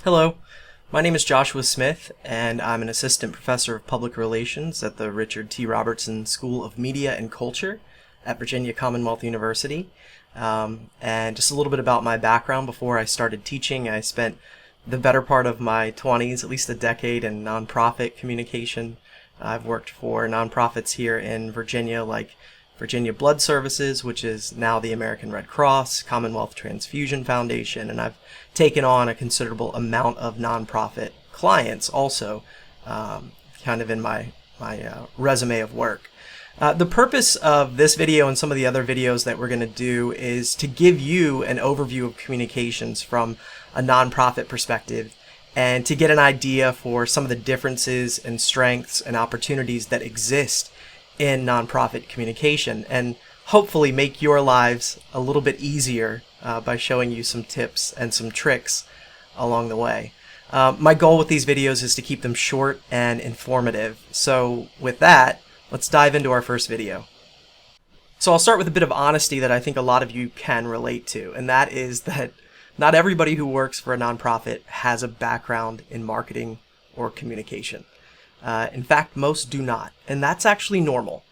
Hello, my name is Joshua Smith, and I'm an assistant professor of public relations at the Richard T. Robertson School of Media and Culture at Virginia Commonwealth University. And just a little bit about my background before I started teaching. I spent the better part of my 20s, at least a decade, in nonprofit communication. I've worked for nonprofits here in Virginia like Virginia Blood Services, which is now the American Red Cross, Commonwealth Transfusion Foundation, and I've taken on a considerable amount of nonprofit clients also, kind of in my resume of work. The purpose of this video and some of the other videos that we're going to do is to give you an overview of communications from a nonprofit perspective and to get an idea for some of the differences and strengths and opportunities that exist in nonprofit communication, and hopefully make your lives a little bit easier by showing you some tips and some tricks along the way. My goal with these videos is to keep them short and informative. So with that, let's dive into our first video. So I'll start with a bit of honesty that I think a lot of you can relate to, and that is that not everybody who works for a nonprofit has a background in marketing or communication. In fact, most do not, and that's actually normal.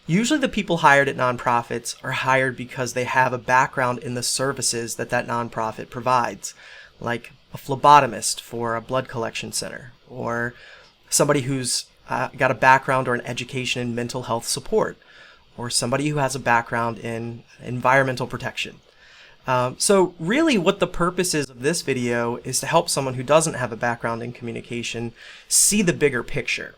Usually the people hired at nonprofits are hired because they have a background in the services that nonprofit provides, like a phlebotomist for a blood collection center, or somebody who's got a background or an education in mental health support, or somebody who has a background in environmental protection. So really what the purpose is of this video is to help someone who doesn't have a background in communication see the bigger picture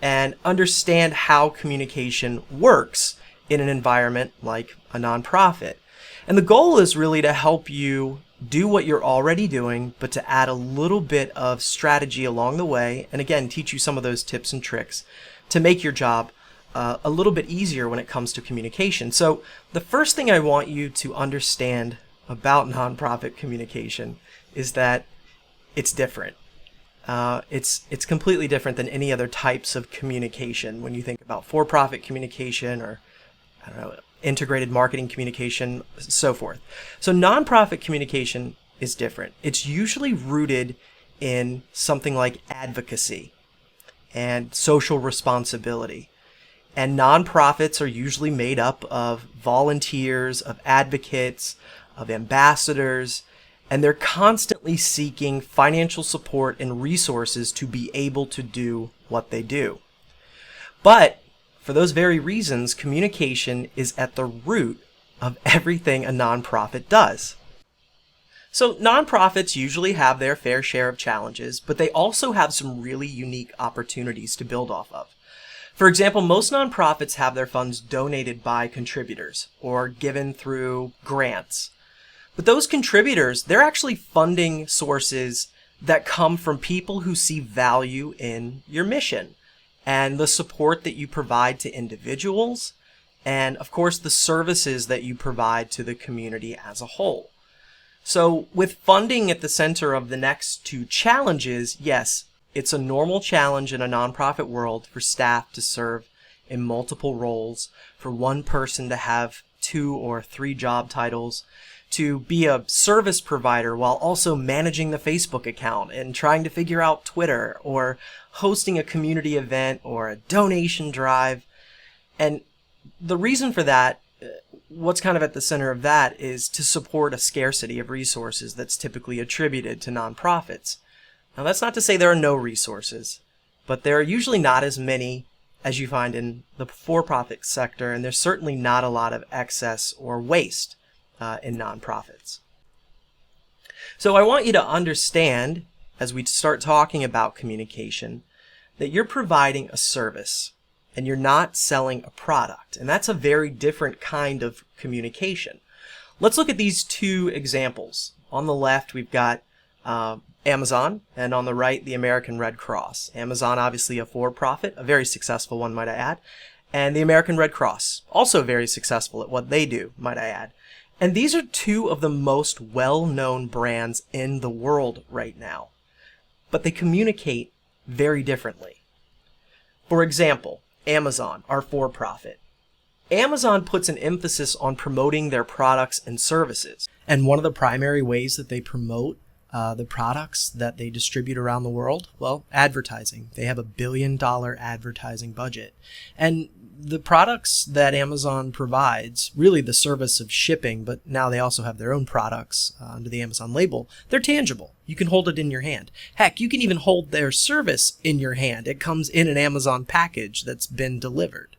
and understand how communication works in an environment like a nonprofit. And the goal is really to help you do what you're already doing, but to add a little bit of strategy along the way, and again, teach you some of those tips and tricks to make your job a little bit easier when it comes to communication. So the first thing I want you to understand about nonprofit communication is that it's different. It's completely different than any other types of communication. When you think about for-profit communication or, I don't know, integrated marketing communication, so forth. So nonprofit communication is different. It's usually rooted in something like advocacy and social responsibility. And nonprofits are usually made up of volunteers, of advocates, of ambassadors, and they're constantly seeking financial support and resources to be able to do what they do. But for those very reasons, communication is at the root of everything a nonprofit does. So nonprofits usually have their fair share of challenges, but they also have some really unique opportunities to build off of. For example, most nonprofits have their funds donated by contributors or given through grants. But those contributors, they're actually funding sources that come from people who see value in your mission and the support that you provide to individuals, and of course the services that you provide to the community as a whole. So with funding at the center of the next two challenges, yes, it's a normal challenge in a nonprofit world for staff to serve in multiple roles, for one person to have 2 or 3 job titles, to be a service provider while also managing the Facebook account and trying to figure out Twitter, or hosting a community event or a donation drive. And the reason for that, what's kind of at the center of that, is to support a scarcity of resources that's typically attributed to nonprofits. Now, that's not to say there are no resources, but there are usually not as many as you find in the for-profit sector, and there's certainly not a lot of excess or waste in nonprofits. So I want you to understand, as we start talking about communication, that you're providing a service and you're not selling a product, and that's a very different kind of communication. Let's look at these 2 examples. On the left, we've got Amazon, and on the right, the American Red Cross. Amazon, obviously a for-profit, a very successful one, might I add, and the American Red Cross, also very successful at what they do, might I add. And these are 2 of the most well-known brands in the world right now, but they communicate very differently. For example, Amazon, our for-profit. Amazon puts an emphasis on promoting their products and services, and one of the primary ways that they promote The products that they distribute around the world, well, advertising. They have $1 billion advertising budget. And the products that Amazon provides, really the service of shipping, but now they also have their own products under the Amazon label, they're tangible. You can hold it in your hand. Heck, you can even hold their service in your hand. It comes in an Amazon package that's been delivered.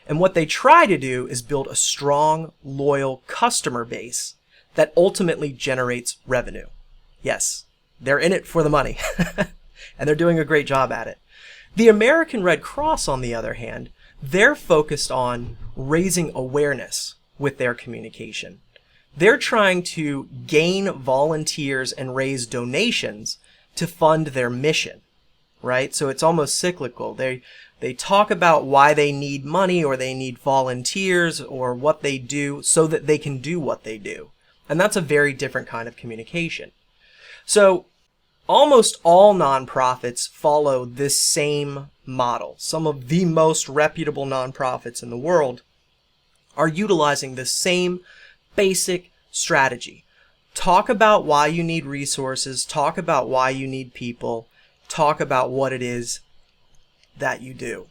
And what they try to do is build a strong, loyal customer base that ultimately generates revenue. Yes, they're in it for the money, and they're doing a great job at it. The American Red Cross, on the other hand, they're focused on raising awareness with their communication. They're trying to gain volunteers and raise donations to fund their mission, right? So it's almost cyclical. They talk about why they need money or they need volunteers or what they do so that they can do what they do. And that's a very different kind of communication. So almost all nonprofits follow this same model. Some of the most reputable nonprofits in the world are utilizing the same basic strategy. Talk about why you need resources, talk about why you need people, talk about what it is that you do.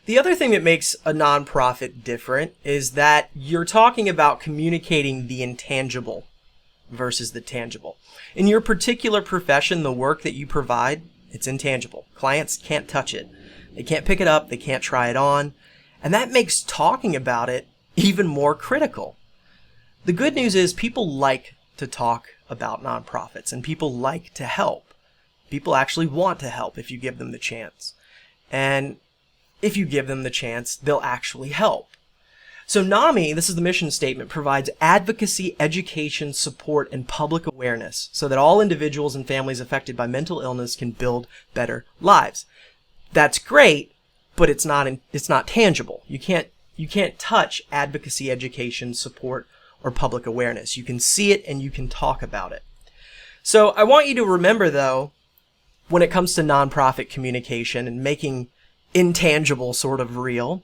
The other thing that makes a nonprofit different is that you're talking about communicating the intangible versus the tangible. In your particular profession, the work that you provide, it's intangible. Clients can't touch it. They can't pick it up. They can't try it on. And that makes talking about it even more critical. The good news is people like to talk about nonprofits and people like to help. People actually want to help if you give them the chance. And if you give them the chance, they'll actually help. So NAMI, this is the mission statement, provides advocacy, education, support, and public awareness so that all individuals and families affected by mental illness can build better lives. That's great, but it's not tangible. You can't touch advocacy, education, support, or public awareness. You can see it and you can talk about it. So I want you to remember, though, when it comes to nonprofit communication and making intangible sort of real.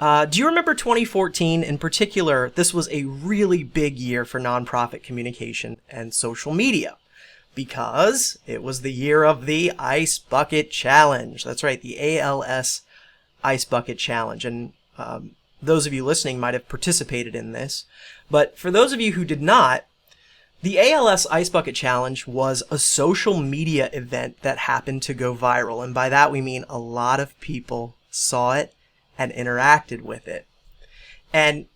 Do you remember 2014 in particular? This was a really big year for nonprofit communication and social media because it was the year of the Ice Bucket Challenge. That's right, the ALS Ice Bucket Challenge. And those of you listening might have participated in this. But for those of you who did not, the ALS Ice Bucket Challenge was a social media event that happened to go viral. And by that we mean a lot of people saw it and interacted with it. And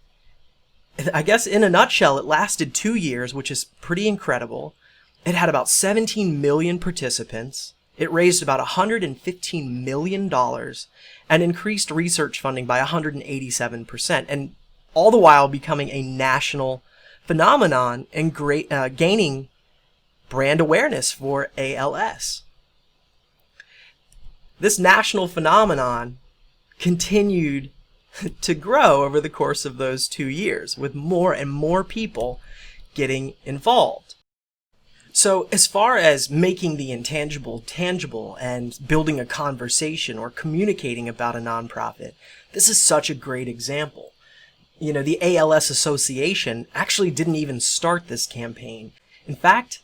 I guess in a nutshell, it lasted 2 years, which is pretty incredible. It had about 17 million participants. It raised about $115 million and increased research funding by 187%. And all the while becoming a national phenomenon and gaining brand awareness for ALS. This national phenomenon continued to grow over the course of those 2 years, with more and more people getting involved. So as far as making the intangible tangible and building a conversation or communicating about a nonprofit, this is such a great example. You know, the ALS Association actually didn't even start this campaign. In fact,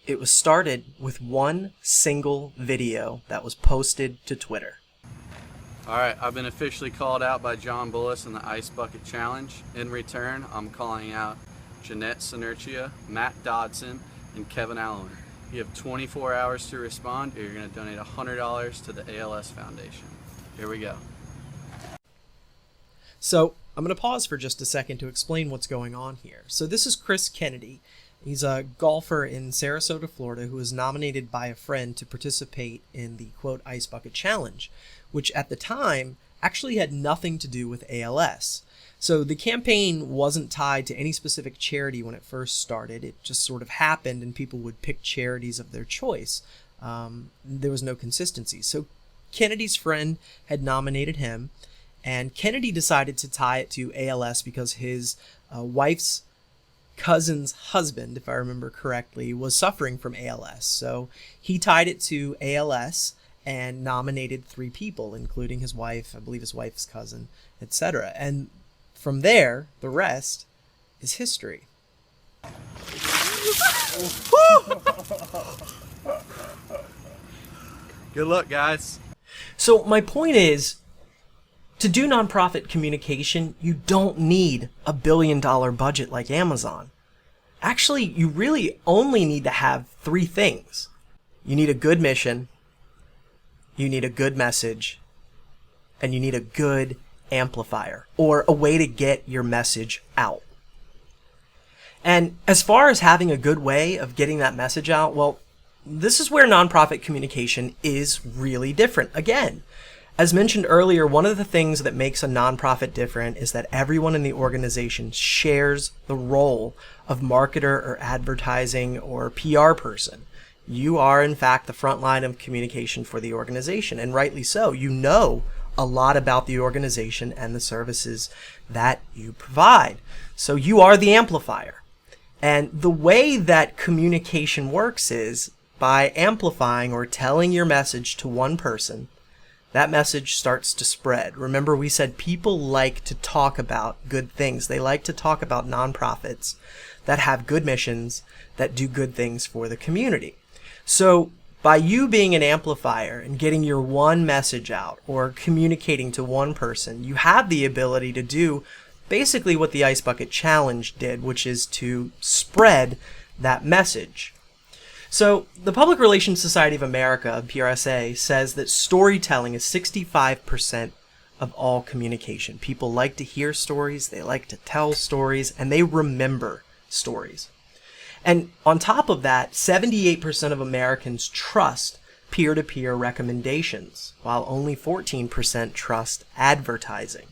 it was started with one single video that was posted to Twitter. All right, I've been officially called out by John Bullis in the Ice Bucket Challenge. In return, I'm calling out Jeanette Sinertia, Matt Dodson, and Kevin Allen. You have 24 hours to respond, or you're going to donate $100 to the ALS Foundation. Here we go. So I'm going to pause for just a second to explain what's going on here. So this is Chris Kennedy. He's a golfer in Sarasota, Florida, who was nominated by a friend to participate in the, quote, Ice Bucket Challenge, which at the time actually had nothing to do with ALS. So the campaign wasn't tied to any specific charity when it first started. It just sort of happened and people would pick charities of their choice. There was no consistency. So Kennedy's friend had nominated him, and Kennedy decided to tie it to ALS because his wife's cousin's husband, if I remember correctly, was suffering from ALS. So he tied it to ALS and nominated 3 people, including his wife, I believe his wife's cousin, etc. And from there, the rest is history. Good luck, guys. So my point is, to do nonprofit communication, you don't need a billion-dollar budget like Amazon. Actually, you really only need to have 3 things. You need a good mission, you need a good message, and you need a good amplifier, or a way to get your message out. And as far as having a good way of getting that message out, well, this is where nonprofit communication is really different. Again, as mentioned earlier, one of the things that makes a nonprofit different is that everyone in the organization shares the role of marketer or advertising or PR person. You are, in fact, the front line of communication for the organization, and rightly so. You know a lot about the organization and the services that you provide. So you are the amplifier. And the way that communication works is by amplifying or telling your message to one person, that message starts to spread. Remember, we said people like to talk about good things. They like to talk about nonprofits that have good missions, that do good things for the community. So by you being an amplifier and getting your one message out or communicating to one person, you have the ability to do basically what the Ice Bucket Challenge did, which is to spread that message. So the Public Relations Society of America, PRSA, says that storytelling is 65% of all communication. People like to hear stories, they like to tell stories, and they remember stories. And on top of that, 78% of Americans trust peer-to-peer recommendations, while only 14% trust advertising.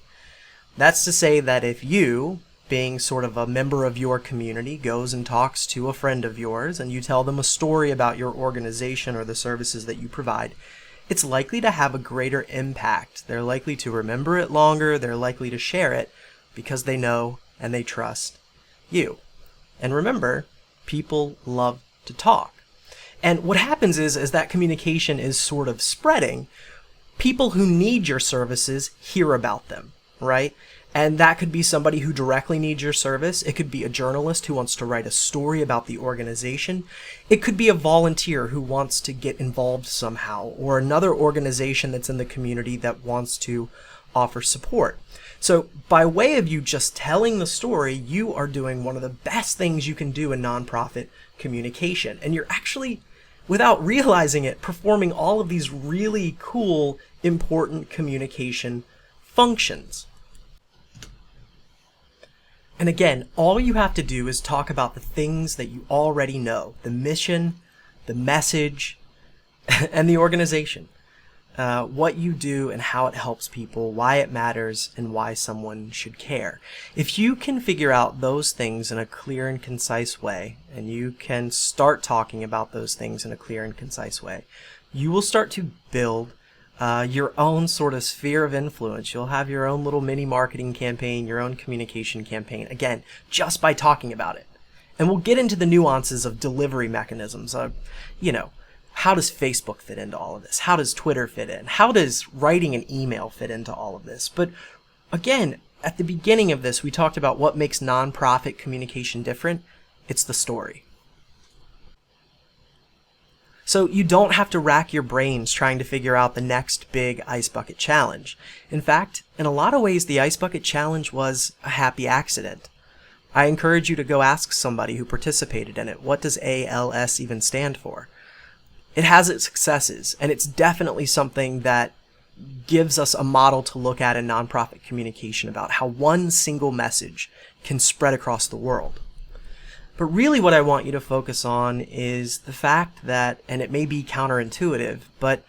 That's to say that if you, being sort of a member of your community, goes and talks to a friend of yours and you tell them a story about your organization or the services that you provide, it's likely to have a greater impact. They're likely to remember it longer, they're likely to share it because they know and they trust you. And remember, people love to talk. And what happens is, as that communication is sort of spreading, people who need your services hear about them, right? And that could be somebody who directly needs your service. It could be a journalist who wants to write a story about the organization. It could be a volunteer who wants to get involved somehow, or another organization that's in the community that wants to offer support. So by way of you just telling the story, you are doing one of the best things you can do in nonprofit communication. And you're actually, without realizing it, performing all of these really cool, important communication functions. And again, all you have to do is talk about the things that you already know, the mission, the message, and the organization. What you do and how it helps people, why it matters, and why someone should care. If you can figure out those things in a clear and concise way, and you can start talking about those things in a clear and concise way, you will start to build your own sort of sphere of influence. You'll have your own little mini marketing campaign, your own communication campaign, again, just by talking about it. And we'll get into the nuances of delivery mechanisms. How does Facebook fit into all of this? How does Twitter fit in? How does writing an email fit into all of this? But again, at the beginning of this, we talked about what makes nonprofit communication different. It's the story. So you don't have to rack your brains trying to figure out the next big Ice Bucket Challenge. In fact, in a lot of ways, the Ice Bucket Challenge was a happy accident. I encourage you to go ask somebody who participated in it, what does ALS even stand for? It has its successes, and it's definitely something that gives us a model to look at in nonprofit communication about how one single message can spread across the world. But really what I want you to focus on is the fact that, and it may be counterintuitive, but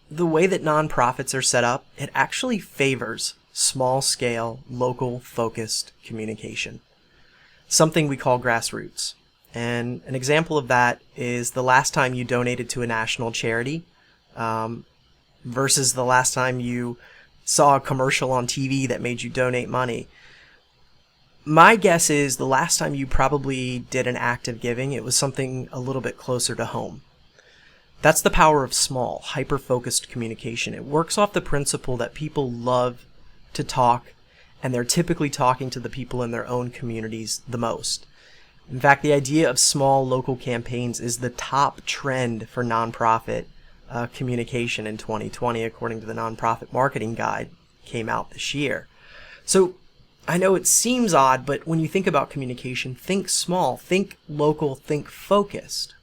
the way that nonprofits are set up, it actually favors small-scale, local-focused communication, something we call grassroots. And an example of that is the last time you donated to a national charity versus the last time you saw a commercial on TV that made you donate money. My guess is the last time you probably did an act of giving, it was something a little bit closer to home. That's the power of small, hyper-focused communication. It works off the principle that people love to talk and they're typically talking to the people in their own communities the most. In fact, the idea of small local campaigns is the top trend for nonprofit communication in 2020, according to the Nonprofit Marketing Guide, came out this year. So I know it seems odd, but when you think about communication, think small, think local, think focused.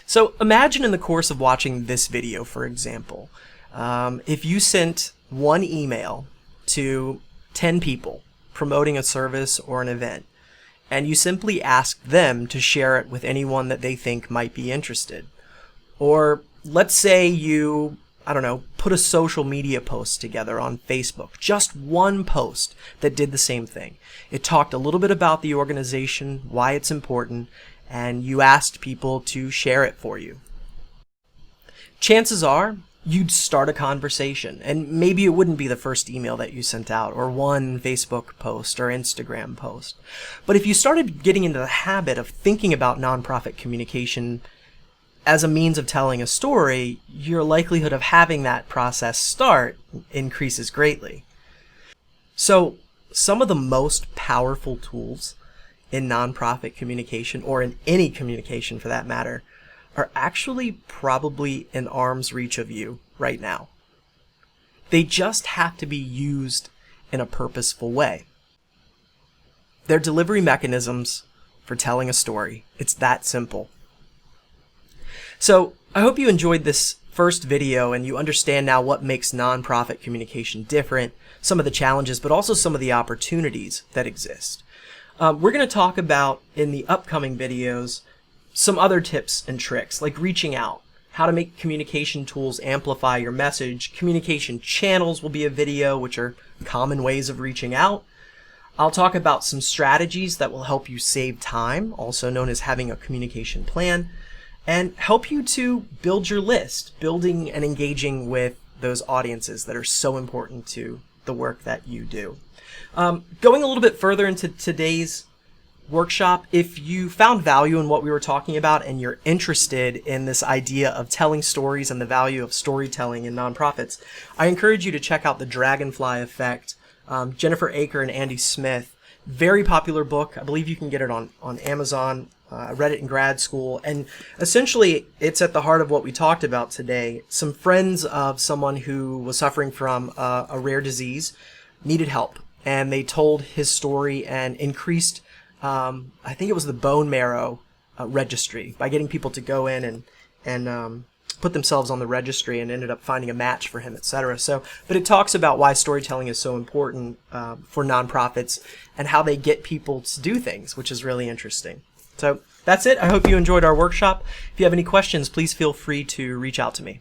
So imagine in the course of watching this video, for example, if you sent one email to 10 people promoting a service or an event, and you simply asked them to share it with anyone that they think might be interested. Or let's say you, put a social media post together on Facebook, just one post that did the same thing. It talked a little bit about the organization, why it's important, and you asked people to share it for you. Chances are you'd start a conversation, and maybe it wouldn't be the first email that you sent out, or one Facebook post or Instagram post. But if you started getting into the habit of thinking about nonprofit communication as a means of telling a story, your likelihood of having that process start increases greatly. So, some of the most powerful tools in nonprofit communication, or in any communication for that matter, are actually probably in arm's reach of you right now. They just have to be used in a purposeful way. They're delivery mechanisms for telling a story. It's that simple. So I hope you enjoyed this first video and you understand now what makes nonprofit communication different, some of the challenges, but also some of the opportunities that exist. We're going to talk about, in the upcoming videos, some other tips and tricks, like reaching out, how to make communication tools amplify your message. Communication channels will be a video, which are common ways of reaching out. I'll talk about some strategies that will help you save time, also known as having a communication plan, and help you to build your list, building and engaging with those audiences that are so important to the work that you do. Going a little bit further into today's workshop, if you found value in what we were talking about and you're interested in this idea of telling stories and the value of storytelling in nonprofits, I encourage you to check out The Dragonfly Effect. Jennifer Aker and Andy Smith, very popular book. I believe you can get it on Amazon. I read it in grad school, and essentially it's at the heart of what we talked about today. Some friends of someone who was suffering from a rare disease needed help, and they told his story and increased I think it was the bone marrow registry by getting people to go in and put themselves on the registry, and ended up finding a match for him, etc. But it talks about why storytelling is so important for nonprofits and how they get people to do things, which is really interesting. So that's it. I hope you enjoyed our workshop. If you have any questions, please feel free to reach out to me.